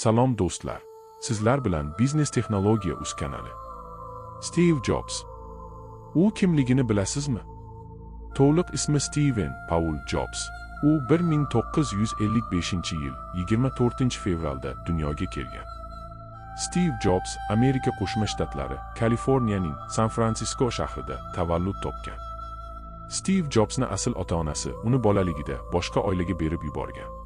Salom do'stlar, sizlar bilan Biznes Texnologiya uz kanali. Steve Jobs. U kimligini bilasizmi? To'liq ismi Steven Paul Jobs. U 1955-yil 24-fevralda dunyoga kelgan. Steve Jobs Amerika Qo'shma Shtatlari, Kaliforniyaning San-Fransisko shahrida tavallud topgan. Steve Jobsning asl ota-onasi uni bolaligida boshqa oilaga berib yuborgan.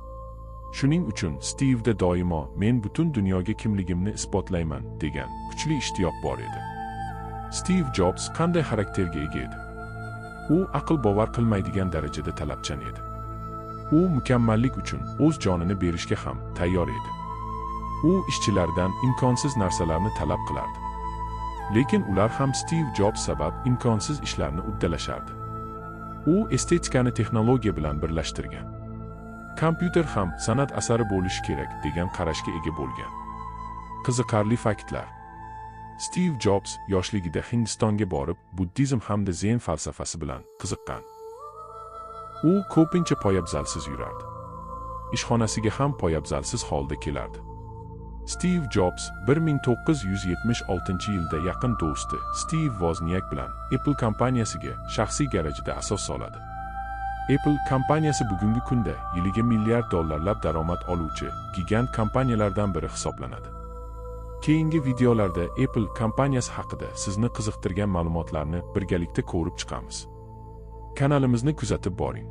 Shuning uchun Steve'da doimo men butun dunyoga kimligimni isbotlayman degan kuchli ishtiyoq bor edi. Steve Jobs qanday xarakterga ega edi? U aql bovar qilmaydigan darajada talabchan edi. U mukammallik uchun o'z jonini berishga ham tayyor edi. U ishchilardan imkonsiz narsalarni talab qilardi. Lekin ular ham Steve Jobs sabab imkonsiz ishlarni uddalashardi. U estetikani texnologiya bilan birlashtirgan. Kompyuter ham san'at asari bo'lishi kerak degan qarashga ega bo'lgan. Qiziqarli faktlar. Steve Jobs yoshligida Hindistonga borib, buddizm hamda zen falsafasi bilan qiziqqan. U ko'pincha poyabzalsiz yurardi. Ishxonasiga ham poyabzalsiz holda kelardi. Steve Jobs 1976-yilda yaqin do'sti Steve Wozniak bilan Apple kompaniyasiga shaxsiy garajida asos soladi. Apple kompaniyasi bugungi kunda yiliga milliard dollarlab daromad oluvchi gigant kompaniyalardan biri hisoblanadi. Keyingi videolarda Apple kompaniyasi haqida sizni qiziqtirgan ma'lumotlarni birgalikda ko'rib chiqamiz. Kanalimizni kuzatib boring.